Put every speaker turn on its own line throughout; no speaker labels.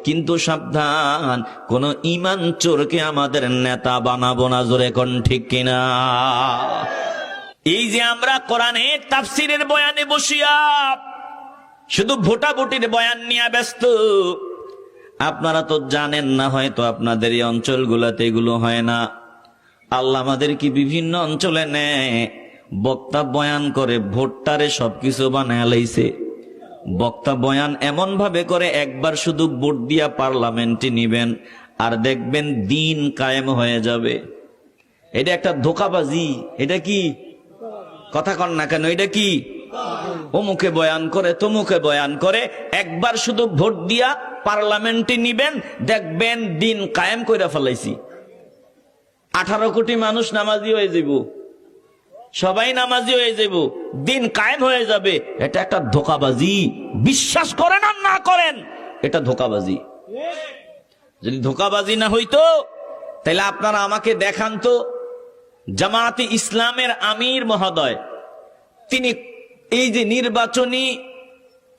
কিন্তু সাবধান, কোন ঈমান চোরকে আমাদের নেতা বানাবো না। জোরে কোন ঠিক কিনা? এই যে আমরা কোরআনের তাফসীরের বয়ানে বসিয়া শুধু ভোটাভুটির বয়ান নিয়ে ব্যস্ত, আপনারা তো জানেন না, হয়তো আপনাদের এই অঞ্চলগুলোতে এগুলো হয় না। আল্লাহ আমাদেরকে বিভিন্ন অঞ্চলে নেয়, বক্তা বয়ান করে ভোটটারে সবকিছু বানায় লাইছে। বক্তা বয়ান এমন ভাবে করে, একবার শুধু ভোট দিয়া পার্লামেন্টে নিবেন আর দেখবেন দিন কায়েম হয়ে যাবে। এটা একটা ধোঁকাবাজি। এটা কি কথা কন না কেন? এটা কি? অমুকে বয়ান করে, তমুকে বয়ান করে, একবার শুধু ভোট দিয়া পার্লামেন্টে নিবেন, দেখবেন দিন কায়েম কইরা ফেলাইছি। 18 কোটি মানুষ নামাজি হয়ে যাব, সবাই নামাজি হয়ে যাব, দিন কায়েম হয়ে যাবে। এটা একটা ধোঁকাবাজি। বিশ্বাস করেন আর না করেন, এটা ধোঁকাবাজি। যদি ধোঁকাবাজি না হইতো তাহলে আপনারা আমাকে দেখান তো, জামায়াতে ইসলামের আমির মহোদয় তিনি এই যে নির্বাচনী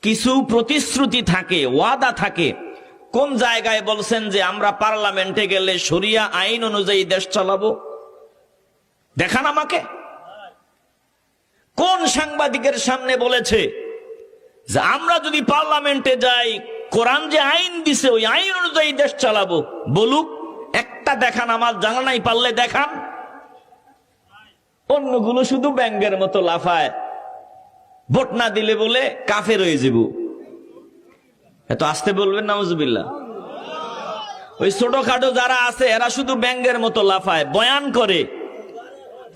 কিছু প্রতিশ্রুতি থাকে, ওয়াদা থাকে, কোন জায়গায় বলছেন যে আমরা পার্লামেন্টে গেলে শরিয়া আইন অনুযায়ী দেশ চালাবো? দেখান আমাকে। কোন সাংবাদিকের সামনে বলেছে যে আমরা যদি পার্লামেন্টে যাই, কোরআন যে আইন দিছে ওই আইন অনুযায়ী দেশ চালাবো? বলুক, একটা দেখান, আমার জানা নাই, পারলে দেখান। অন্যগুলো শুধু ব্যাঙ্গের মতো লাফায়, ভোট না দিলে বলে কাফের হয়ে যাব। এত আসতে বলবেন নাউজুবিল্লাহ। ওই ছোটখাটো যারা আছে এরা শুধু ব্যাঙ্গের মতো লাফায়, বয়ান করে,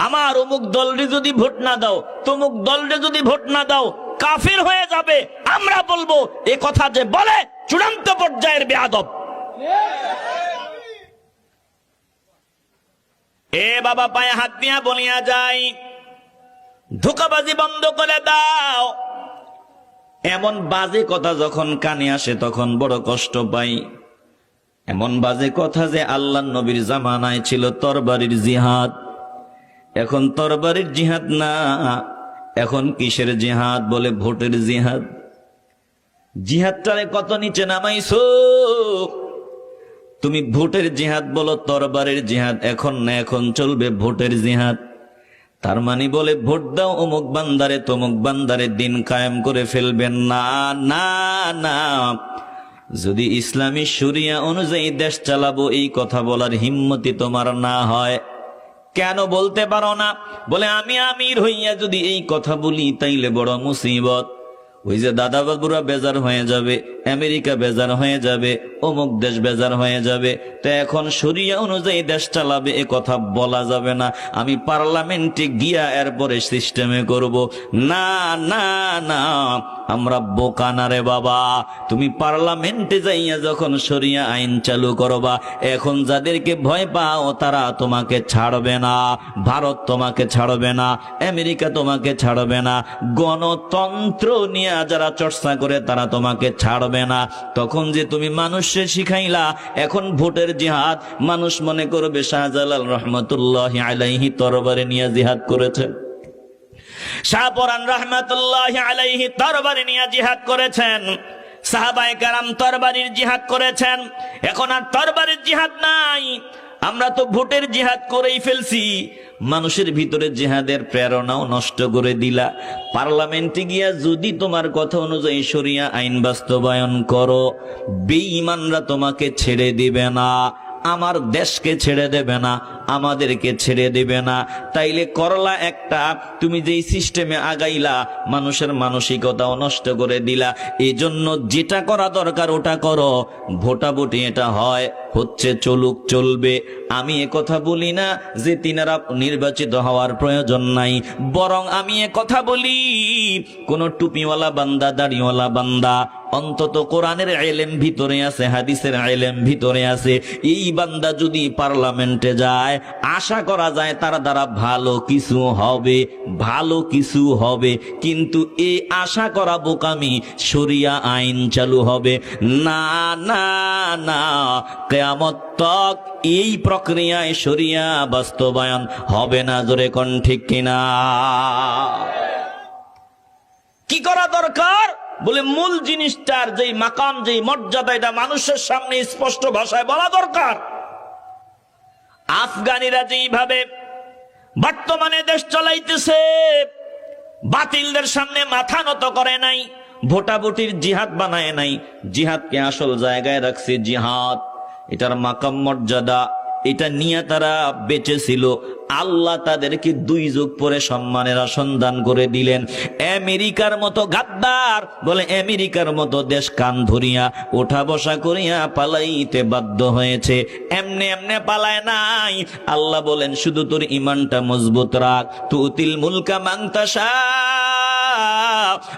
আমার অমুক দলরে যদি ভোট না দাও, তমুক দলরে যদি ভোট না দাও কাফের হয়ে যাবে। আমরা বলবো এ কথা যে বলে চূড়ান্ত পর্যায়ের বেয়াদব। এ বাবা, পায়ে হাত দিয়া বলিয়া যাই, ধোঁকাবাজি বন্ধ করে দাও। এমন বাজে কথা যখন কানে আসে তখন বড় কষ্ট পাই। এমন বাজে কথা যে আল্লাহর নবীর জামানায় ছিল তরবারির জিহাদ, এখন তরবারির জিহাদ না, এখন কিসের জিহাদ? বলে ভোটের জিহাদ। জিহাদটারে কত নিচে নামাইছো তুমি। ভোটের জিহাদ বলো, তরবারির জিহাদ এখন না, এখন চলবে ভোটের জিহাদ। তার মানে বলে ভোট দাও অমুক বান্দারে, তমুক বান্দারে, দিন কায়েম করে ফেলবেন না। না না, যদি ইসলামী শরিয়া অনুযায়ী দেশ চালাবো এই কথা বলার হিম্মতি তোমার না হয়, কেন বলতে পারো না? বলে আমি আমির হইয়া যদি এই কথা বলি তাইলে বড় মুসিবত। ওই যে দাদা বাবুরা বেজার হয়ে যাবে, আমেরিকা বেজার হয়ে যাবে, অমুক দেশ বেজার হয়ে যাবে। তো এখন শরিয়া অনুযায়ী দেশ চালাবে এ কথা বলা যাবে না, আমি পার্লামেন্টে গিয়া এরপরে সিস্টেমে করব। না না না, আমরা বোকা না রে বাবা। তুমি পার্লামেন্টে যাইয়া যখন শরিয়া আইন চালু করবা, এখন যাদেরকে ভয় পাও তারা তোমাকে ছাড়বে না। ভারত তোমাকে ছাড়বে না, আমেরিকা তোমাকে ছাড়বে না, গণতন্ত্র নিয়ে যারা চর্চা করে তারা তোমাকে ছাড়বে না। তখন যে তুমি মানুষকে শিখাইলা এখন ভোটের জিহাদ, মানুষ মনে করবে শাহজালাল রহমতুল্লাহ আলাইহি তরবারে নিয়ে জিহাদ করেছেন, শাহপরান রহমতুল্লাহ আলাইহি তরবারি নিয়ে জিহাদ করেছেন, সাহাবায়ে কেরাম তরবারির জিহাদ করেছেন। এখন আর তরবারির জিহাদ নাই, আমরা তো ভোটের জিহাদ করেই ফেলছি। মানুষের ভিতরে জিহাদের প্রেরণাও নষ্ট করে দিলা। পার্লামেন্টে গিয়া যদি তোমার কথা অনুযায়ী শরিয়া আইন বাস্তবায়ন করো, বেঈমানরা তোমাকে ছেড়ে দিবে না, আমার দেশকে ছেড়ে দেবে না, আমাদেরকে ছেড়ে দিবে না। তাইলে করলা একটা, তুমি যেই সিস্টেমে আগাইলা মানুষের মানসিকতাও নষ্ট করে দিলা। এই জন্য যেটা করা দরকার ওটা করো। ভোটাভুটি এটা হয়, হচ্ছে, চলুক, চলবে। আমি কথা বলি না যে তিনারা নির্বাচিত হওয়ার প্রয়োজন নাই, বরং আমি কথা বলি কোন টুপিওয়ালা বান্দা, দাড়িওয়ালা বান্দা, অন্তত কোরআনের ইলম ভিতরে আছে, হাদিসের ইলম ভিতরে আছে, এই বান্দা যদি পার্লামেন্টে যায় আশা করা যায় তার দ্বারা ভালো কিছু হবে, ভালো কিছু হবে। কিন্তু এই আশা করা বোকামি, শরিয়া আইন চালু হবে না না না, কিয়ামত তক এই প্রক্রিয়ায় শরিয়া বাস্তবায়ন হবে না। জোরে কোন ঠিক কিনা? কি করা দরকার? বলে মূল জিনিসটার যেই মাকাম, যেই মর্যাদা, এটা মানুষের সামনে স্পষ্ট ভাষায় বলা দরকার। আফগানিরা যেইভাবে বর্তমানে দেশ চালাইতেছে, বাতিলদের সামনে মাথা নত করে নাই, ভোটাভুটির জিহাদ বানায় নাই, জিহাদকে আসল জায়গায় রাখছে। জিহাদ এটার মাকাম মর্যাদা, এটা নিয়ে তারা বেঁচে ছিল। আল্লাহ তাদেরকে 2 যুগ পরে সম্মানের আসন দান করে দিলেন। আমেরিকার মতো গাদ্দার, বলে আমেরিকার মতো দেশ কান ধরিয়া ওঠা বসা করিয়া পালাইতে বাধ্য হয়েছে, এমনে এমনে পালায় নাই। আল্লাহ বলেন শুধু তোর ইমানটা মজবুত রাখ। তুতিল মুলকা মান তাশা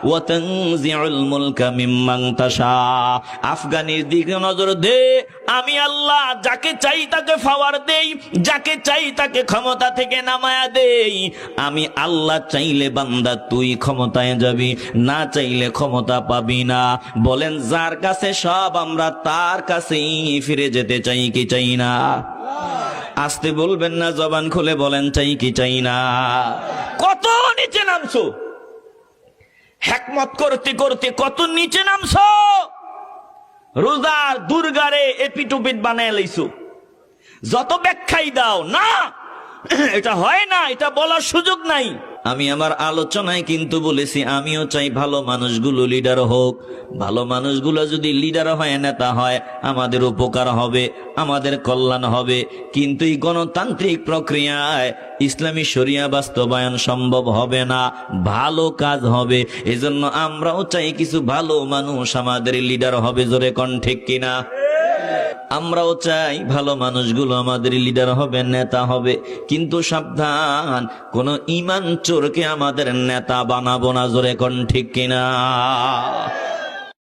ওয়া তানজিউল মুলকা মিম্মান তাশা। আফগানির দিকে নজর দে, আমি আল্লাহ যাকে চাই তাকে পাওয়ার দেই, যাকে চাই তাকে ক্ষমতা থেকে নামায়া দেই। আমি আল্লাহ চাইলে বান্দা তুই ক্ষমতায় যাবি, না চাইলে ক্ষমতা পাবি না। বলেন যার কাছে সব, আমরা তার কাছেই ফিরে যেতে চাই কি চাই না? আসতে বলবেন না, জবান খুলে বলেন চাই কি চাই না? কত নিচে নামছো, হিকমত করতে করতে কত নিচে নামছো। রোজার দুর্গারে এপিটুপিট বানায় লইছো, যত ব্যাখ্যাই দাও না, এটা হয় না, এটা বলার সুযোগ নাই। আমি আমার আলোচনায় কিন্তু বলেছি, আমিও চাই ভালো মানুষগুলো লিডার হোক। ভালো মানুষগুলো যদি লিডার হয়, নেতা হয়, আমাদের উপকার হবে, আমাদের কল্যাণ হবে। কিন্তু এই গণতান্ত্রিক প্রক্রিয়ায় ইসলামী শরিয়া বাস্তবায়ন সম্ভব হবে না, ভালো কাজ হবে। এজন্য আমরাও চাই কিছু ভালো মানুষ আমাদের লিডার হবে। জোরে কোন ঠিক কিনা? আমরাও চাই ভালো মানুষগুলো আমাদের লিডার হবে, নেতা হবে। কিন্তু সাবধান, কোন ইমান চোরকে আমাদের নেতা বানাবো না। জোরে কোন ঠিক কিনা?